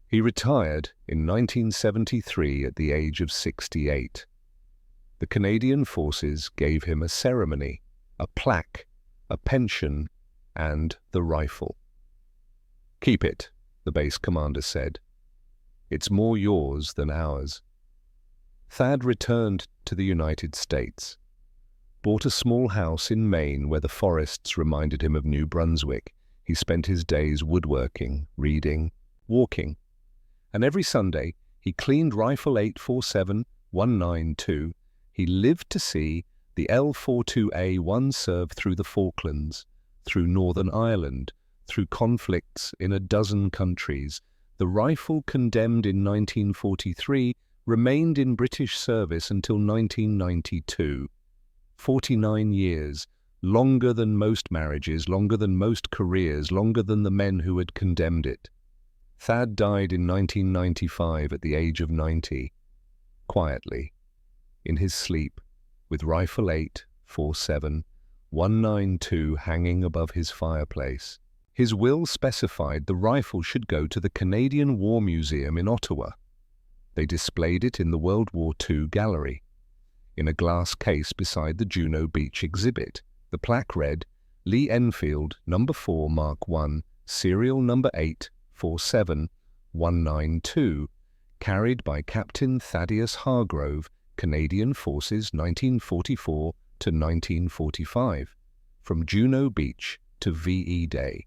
He retired in 1973 at the age of 68. The Canadian Forces gave him a ceremony, a plaque, a pension, and the rifle. "Keep it," the base commander said. "It's more yours than ours." Thad returned to the United States, bought a small house in Maine where the forests reminded him of New Brunswick. He spent his days woodworking, reading, walking. And every Sunday, he cleaned Rifle 847-192. He lived to see the L42A1 serve through the Falklands, through Northern Ireland, through conflicts in a dozen countries. The rifle, condemned in 1943, remained in British service until 1992. 49 years, longer than most marriages, longer than most careers, longer than the men who had condemned it. Thad died in 1995 at the age of 90, quietly, in his sleep, with Rifle 847-192 hanging above his fireplace. His will specified the rifle should go to the Canadian War Museum in Ottawa. They displayed it in the World War II gallery, in a glass case beside the Juno Beach exhibit. The plaque read, "Lee Enfield, No. 4 Mark I, serial number 847-192, carried by Captain Thaddeus Hargrove, Canadian Forces 1944 to 1945, from Juno Beach to VE Day.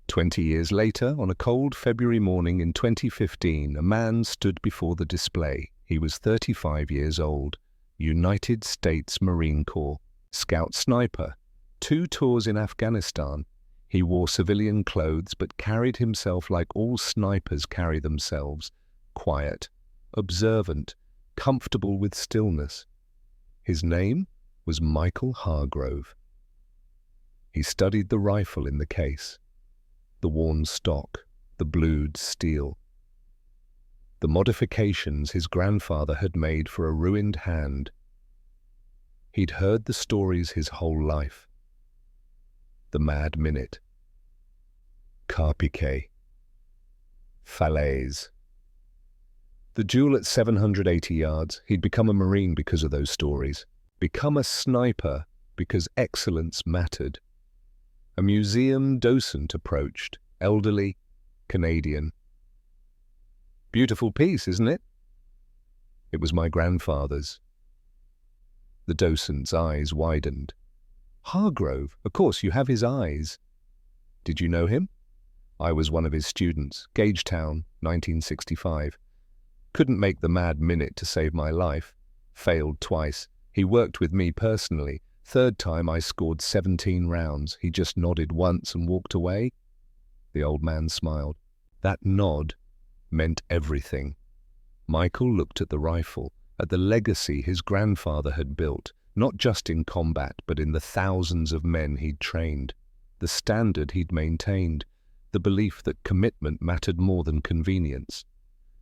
20 years later, on a cold February morning in 2015, a man stood before the display. He was 35 years old, United States Marine Corps, scout sniper, 2 tours in Afghanistan. He wore civilian clothes but carried himself like all snipers carry themselves, quiet, observant, comfortable with stillness. His name was Michael Hargrove. He studied the rifle in the case, the worn stock, the blued steel, the modifications his grandfather had made for a ruined hand. He'd heard the stories his whole life. The mad minute, carpiquet, falaise. The duel at 780 yards, he'd become a Marine because of those stories, become a sniper because excellence mattered. A museum docent approached, elderly, Canadian. "Beautiful piece, isn't it?" "It was my grandfather's." The docent's eyes widened. "Hargrove, of course you have his eyes." "Did you know him?" "I was one of his students, Gagetown, 1965. Couldn't make the mad minute to save my life. Failed twice. He worked with me personally. Third time I scored 17 rounds. He just nodded once and walked away." The old man smiled. That nod meant everything. Michael looked at the rifle, at the legacy his grandfather had built, not just in combat, but in the thousands of men he'd trained, the standard he'd maintained, the belief that commitment mattered more than convenience.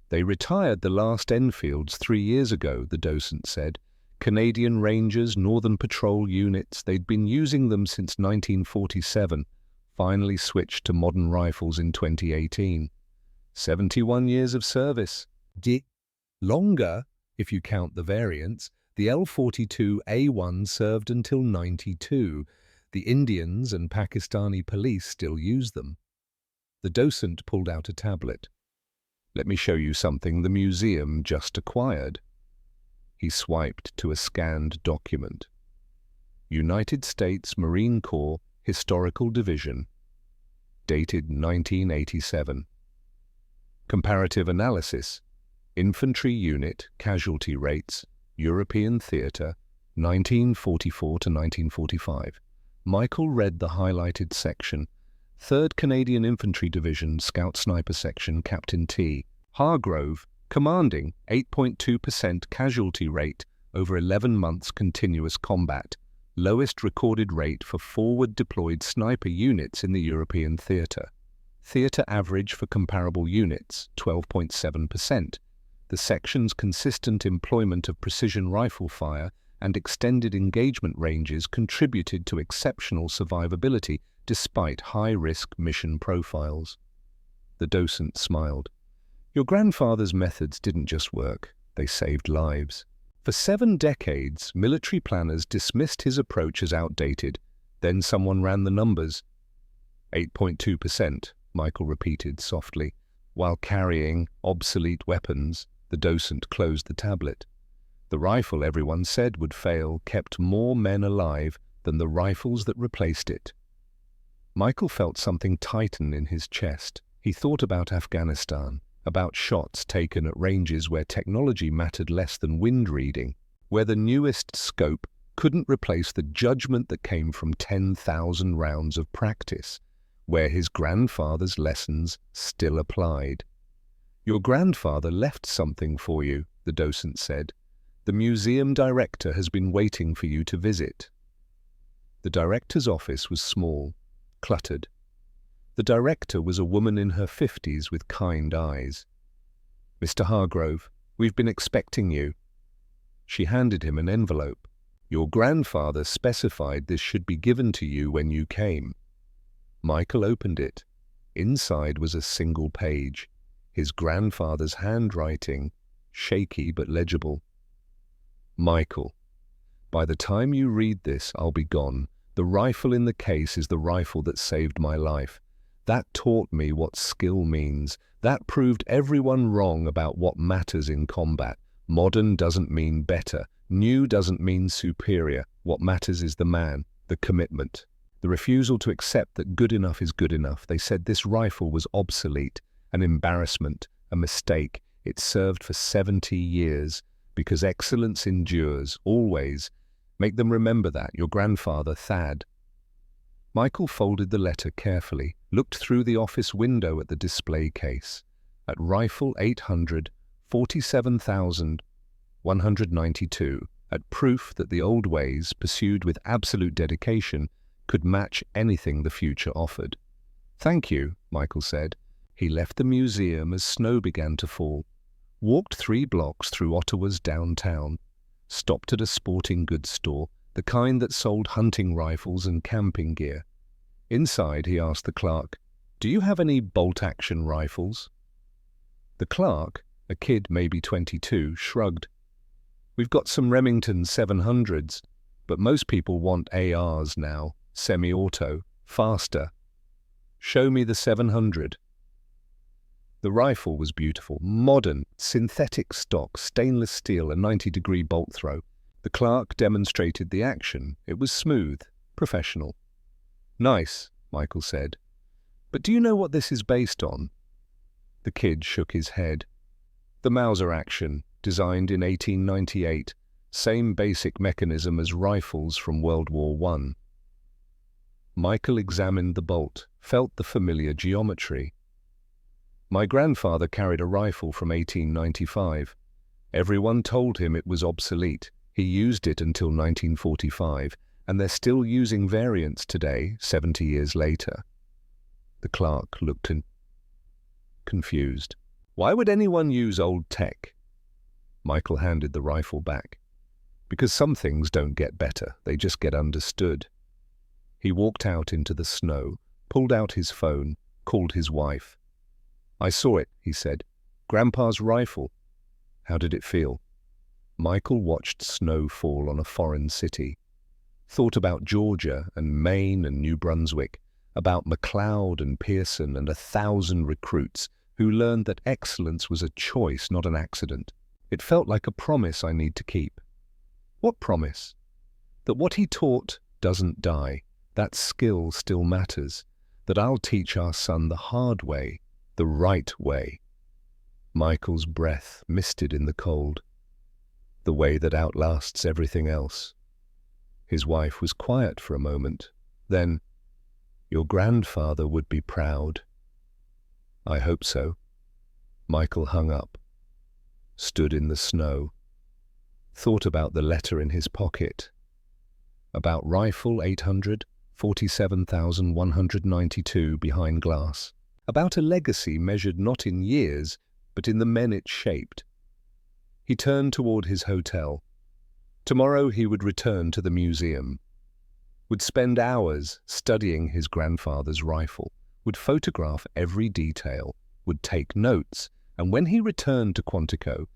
"They retired the last Enfields 3 years ago," the docent said. "Canadian Rangers, Northern Patrol units, they'd been using them since 1947, finally switched to modern rifles in 2018. 71 years of service. Longer, if you count the variants. The L-42A1 served until 92. The Indians and Pakistani police still use them." The docent pulled out a tablet. "Let me show you something the museum just acquired." He swiped to a scanned document. United States Marine Corps Historical Division, dated 1987. Comparative analysis, infantry unit casualty rates, European theatre, 1944 to 1945. Michael read the highlighted section. 3rd Canadian Infantry Division, Scout Sniper Section, Captain T. Hargrove, commanding 8.2% casualty rate over 11 months continuous combat, lowest recorded rate for forward deployed sniper units in the European theatre. Theatre average for comparable units, 12.7%. The section's consistent employment of precision rifle fire and extended engagement ranges contributed to exceptional survivability despite high-risk mission profiles. The docent smiled. "Your grandfather's methods didn't just work, they saved lives. For 7 decades, military planners dismissed his approach as outdated. Then someone ran the numbers. 8.2%, Michael repeated softly. While carrying obsolete weapons, the docent closed the tablet. The rifle everyone said would fail kept more men alive than the rifles that replaced it. Michael felt something tighten in his chest. He thought about Afghanistan, about shots taken at ranges where technology mattered less than wind reading, where the newest scope couldn't replace the judgment that came from 10,000 rounds of practice, where his grandfather's lessons still applied. "Your grandfather left something for you," the docent said. "The museum director has been waiting for you to visit." The director's office was small, cluttered. The director was a woman in her 50s with kind eyes. "Mr. Hargrove, we've been expecting you." She handed him an envelope. "Your grandfather specified this should be given to you when you came." Michael opened it. Inside was a single page, his grandfather's handwriting, shaky but legible. "Michael, by the time you read this, I'll be gone. The rifle in the case is the rifle that saved my life. That taught me what skill means. That proved everyone wrong about what matters in combat. Modern doesn't mean better. New doesn't mean superior. What matters is the man, the commitment, the refusal to accept that good enough is good enough. They said this rifle was obsolete, an embarrassment, a mistake. It served for 70 years because excellence endures, always. Make them remember that, your grandfather, Thad. Michael folded the letter carefully, looked through the office window at the display case, at Rifle 800, 47,192, at proof that the old ways, pursued with absolute dedication, could match anything the future offered. "Thank you," Michael said. He left the museum as snow began to fall, walked 3 blocks through Ottawa's downtown, stopped at a sporting goods store, the kind that sold hunting rifles and camping gear. Inside, he asked the clerk, "Do you have any bolt-action rifles?" The clerk, a kid maybe 22, shrugged. "We've got some Remington 700s, but most people want ARs now, semi-auto, faster. Show me the 700. The rifle was beautiful, modern, synthetic stock, stainless steel, a 90-degree bolt throw. The clerk demonstrated the action. It was smooth, professional. "Nice," Michael said. "But do you know what this is based on?" The kid shook his head. "The Mauser action, designed in 1898, same basic mechanism as rifles from World War I. Michael examined the bolt, felt the familiar geometry. "My grandfather carried a rifle from 1895. Everyone told him it was obsolete. He used it until 1945, and they're still using variants today, 70 years later." The clerk looked confused. "Why would anyone use old tech?" Michael handed the rifle back. "Because some things don't get better, they just get understood." He walked out into the snow, pulled out his phone, called his wife. "I saw it," he said. "Grandpa's rifle. How did it feel?" Michael watched snow fall on a foreign city, thought about Georgia and Maine and New Brunswick, about McLeod and Pearson and 1,000 recruits who learned that excellence was a choice, not an accident. It felt like a promise I need to keep. What promise? That what he taught doesn't die, that skill still matters, that I'll teach our son the hard way, the right way. Michael's breath misted in the cold, the way that outlasts everything else. His wife was quiet for a moment. Then, "Your grandfather would be proud." "I hope so." Michael hung up, stood in the snow, thought about the letter in his pocket, about Rifle 800, 47,192 behind glass, about a legacy measured not in years, but in the men it shaped. He turned toward his hotel. Tomorrow he would return to the museum, would spend hours studying his grandfather's rifle, would photograph every detail, would take notes, and when he returned to Quantico,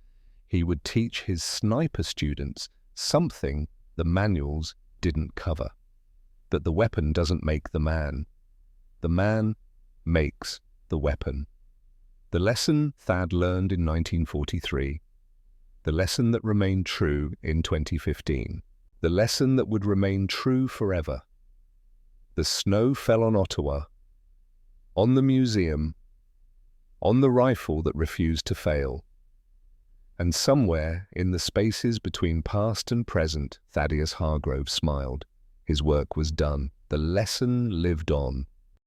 he would teach his sniper students something the manuals didn't cover. That the weapon doesn't make the man makes the weapon. The lesson Thad learned in 1943, the lesson that remained true in 2015, the lesson that would remain true forever. The snow fell on Ottawa, on the museum, on the rifle that refused to fail. And somewhere in the spaces between past and present, Thaddeus Hargrove smiled. His work was done. The lesson lived on.